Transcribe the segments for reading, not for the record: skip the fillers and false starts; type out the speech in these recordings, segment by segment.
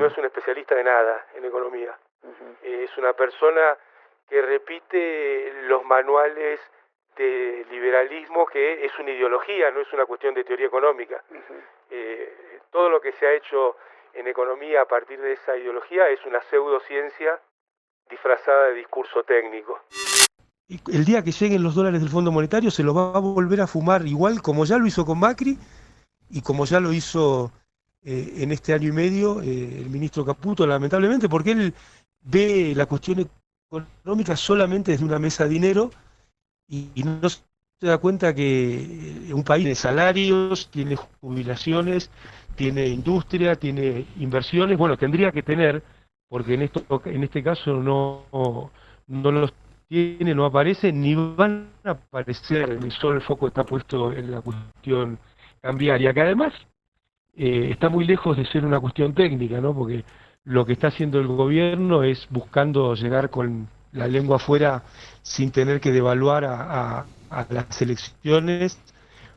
no es un especialista de nada en economía. Es una persona que repite los manuales de liberalismo, que es una ideología, no es una cuestión de teoría económica. Todo lo que se ha hecho en economía a partir de esa ideología es una pseudociencia disfrazada de discurso técnico. El día que lleguen los dólares del Fondo Monetario se los va a volver a fumar igual como ya lo hizo con Macri y como ya lo hizo en este año y medio el ministro Caputo, lamentablemente, porque él ve la cuestión económica solamente desde una mesa de dinero y no se da cuenta que un país tiene salarios, tiene jubilaciones, tiene industria, tiene inversiones. Bueno, tendría que tener, porque en este caso no los tiene, no aparece, ni van a aparecer, ni solo el foco está puesto en la cuestión cambiaria, que además está muy lejos de ser una cuestión técnica, ¿no? Porque lo que está haciendo el gobierno es buscando llegar con la lengua afuera sin tener que devaluar a las elecciones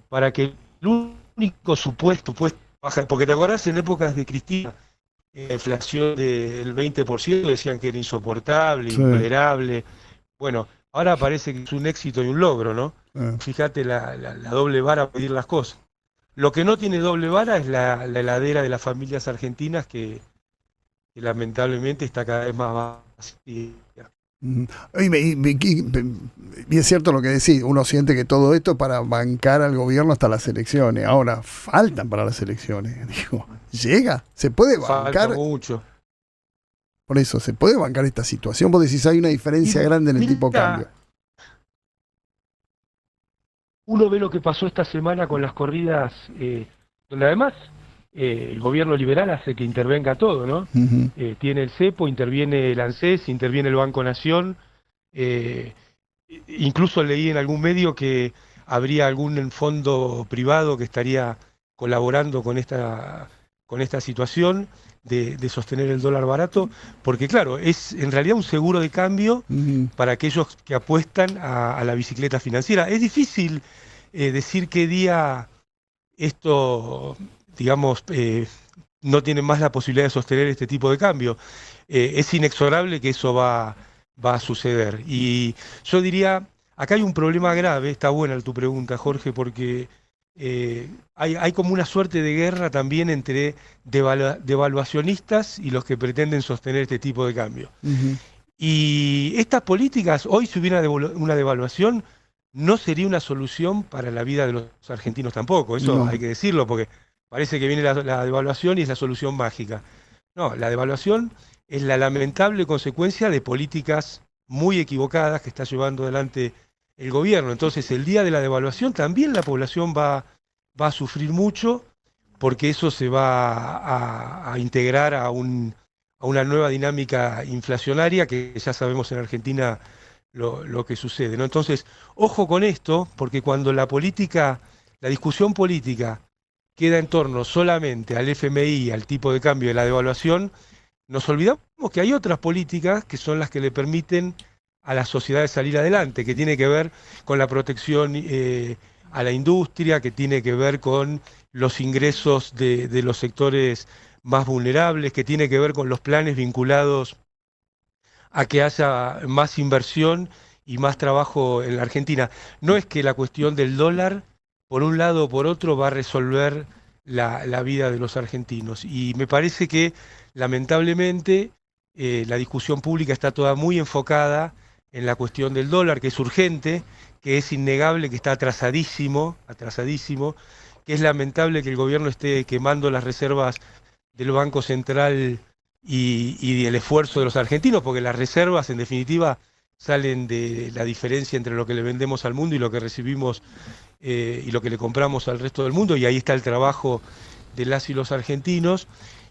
para que el único supuesto baja, porque te acordás en épocas de Cristina, la inflación del 20% decían que era insoportable, Sí. intolerable. Bueno, ahora parece que es un éxito y un logro, ¿no? Fíjate la doble vara a pedir las cosas. Lo que no tiene doble vara es la heladera de las familias argentinas que lamentablemente está cada vez más vacía. Y es cierto lo que decís, uno siente que todo esto para bancar al gobierno hasta las elecciones. Ahora, faltan para las elecciones. Digo, ¿llega? ¿Se puede bancar? Falta mucho. Por eso, ¿se puede bancar esta situación? Vos decís, hay una diferencia grande en el tipo de cambio. Uno ve lo que pasó esta semana con las corridas, donde además el gobierno liberal hace que intervenga todo, ¿no? Tiene el cepo, interviene el ANSES, interviene el Banco Nación. Incluso leí en algún medio que habría algún fondo privado que estaría colaborando con esta situación de sostener el dólar barato, porque claro, es en realidad un seguro de cambio para aquellos que apuestan a la bicicleta financiera. Es difícil decir qué día esto, digamos, no tiene más la posibilidad de sostener este tipo de cambio. Es inexorable que eso va a suceder. Y yo diría, acá hay un problema grave, está buena tu pregunta, Jorge, porque hay como una suerte de guerra también entre devaluacionistas y los que pretenden sostener este tipo de cambio. Y estas políticas, hoy si hubiera una devaluación, no sería una solución para la vida de los argentinos tampoco, eso hay que decirlo, porque parece que viene la devaluación y es la solución mágica. No, la devaluación es la lamentable consecuencia de políticas muy equivocadas que está llevando adelante el gobierno. Entonces, el día de la devaluación también la población va a sufrir mucho, porque eso se va a integrar a una nueva dinámica inflacionaria que ya sabemos en Argentina lo que sucede, ¿no? Entonces, ojo con esto, porque cuando la discusión política queda en torno solamente al FMI, al tipo de cambio de la devaluación, nos olvidamos que hay otras políticas que son las que le permiten a la sociedad salir adelante, que tiene que ver con la protección a la industria, que tiene que ver con los ingresos de los sectores más vulnerables, que tiene que ver con los planes vinculados a que haya más inversión y más trabajo en la Argentina. No es que la cuestión del dólar, por un lado o por otro, va a resolver la vida de los argentinos. Y me parece que, lamentablemente, la discusión pública está toda muy enfocada en la cuestión del dólar, que es urgente, que es innegable, que está atrasadísimo, que es lamentable que el gobierno esté quemando las reservas del Banco Central y el esfuerzo de los argentinos, porque las reservas, en definitiva, salen de la diferencia entre lo que le vendemos al mundo y lo que recibimos y lo que le compramos al resto del mundo, y ahí está el trabajo de las y los argentinos.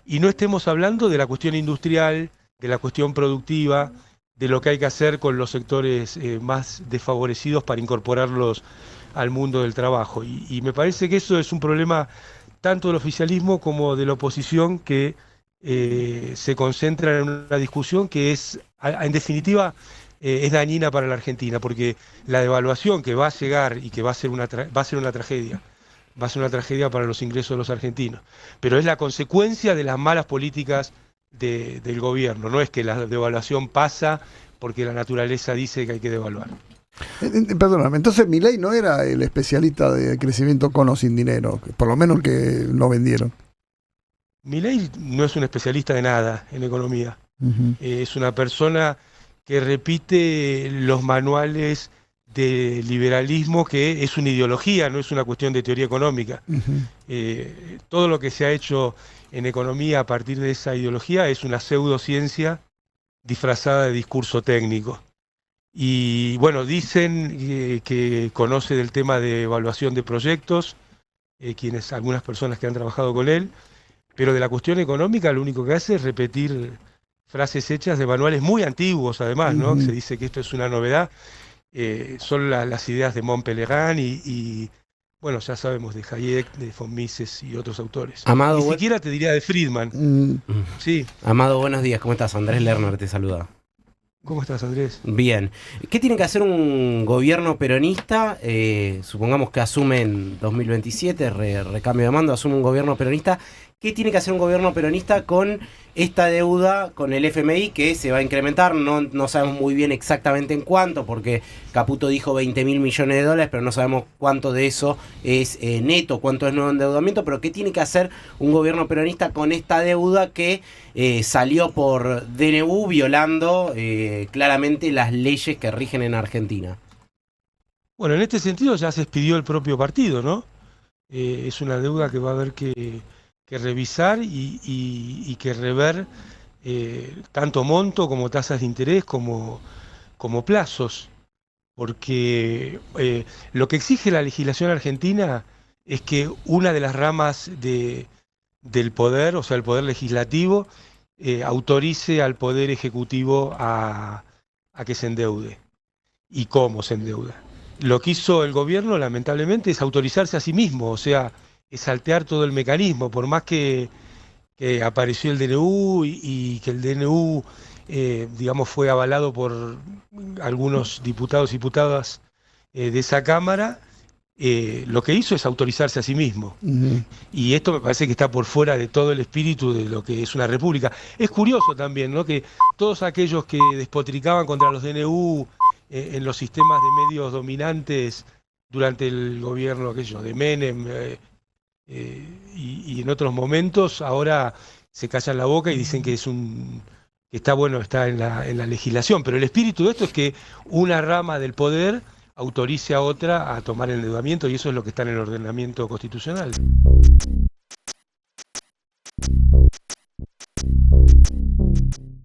Y no estemos hablando de la cuestión industrial, de la cuestión productiva, de lo que hay que hacer con los sectores más desfavorecidos para incorporarlos al mundo del trabajo. Y me parece que eso es un problema tanto del oficialismo como de la oposición, que se concentra en una discusión que es, en definitiva, es dañina para la Argentina, porque la devaluación que va a llegar y que va a ser una tragedia, va a ser una tragedia para los ingresos de los argentinos, pero es la consecuencia de las malas políticas del gobierno. No es que la devaluación pasa porque la naturaleza dice que hay que devaluar. Perdóname, entonces Milei no era el especialista de crecimiento con o sin dinero, por lo menos el que no vendieron. Milei no es un especialista de nada en economía. Es una persona que repite los manuales de liberalismo, que es una ideología, no es una cuestión de teoría económica. Todo lo que se ha hecho en economía a partir de esa ideología es una pseudociencia disfrazada de discurso técnico. Y bueno, dicen que conoce del tema de evaluación de proyectos, algunas personas que han trabajado con él, pero de la cuestión económica lo único que hace es repetir frases hechas de manuales muy antiguos, además, ¿no? Se dice que esto es una novedad. Son las ideas de Montpellier y bueno, ya sabemos de Hayek, de von Mises y otros autores. Amado, ni siquiera te diría de Friedman. Sí. Amado, buenos días, ¿cómo estás? Andrés Lerner te saluda. ¿Cómo estás, Andrés? Bien. ¿Qué tiene que hacer un gobierno peronista? Supongamos que asume en 2027, recambio de mando, asume un gobierno peronista. ¿Qué tiene que hacer un gobierno peronista con esta deuda con el FMI que se va a incrementar? No sabemos muy bien exactamente en cuánto, porque Caputo dijo 20.000 millones de dólares, pero no sabemos cuánto de eso es neto, cuánto es nuevo endeudamiento. Pero ¿qué tiene que hacer un gobierno peronista con esta deuda que salió por DNU violando claramente las leyes que rigen en Argentina? Bueno, en este sentido ya se expidió el propio partido, ¿no? Es una deuda que va a haber que revisar y que rever tanto monto como tasas de interés como plazos, porque lo que exige la legislación argentina es que una de las ramas del poder, o sea, el poder legislativo, autorice al poder ejecutivo a que se endeude y cómo se endeuda. Lo que hizo el gobierno, lamentablemente, es autorizarse a sí mismo, o sea, es saltear todo el mecanismo, por más que apareció el DNU y que el DNU, digamos, fue avalado por algunos diputados y diputadas de esa Cámara, lo que hizo es autorizarse a sí mismo. Y esto me parece que está por fuera de todo el espíritu de lo que es una república. Es curioso también, ¿no?, que todos aquellos que despotricaban contra los DNU en los sistemas de medios dominantes durante el gobierno aquello de Menem, y en otros momentos ahora se callan la boca y dicen que que está bueno, está en la legislación, pero el espíritu de esto es que una rama del poder autorice a otra a tomar el endeudamiento, y eso es lo que está en el ordenamiento constitucional.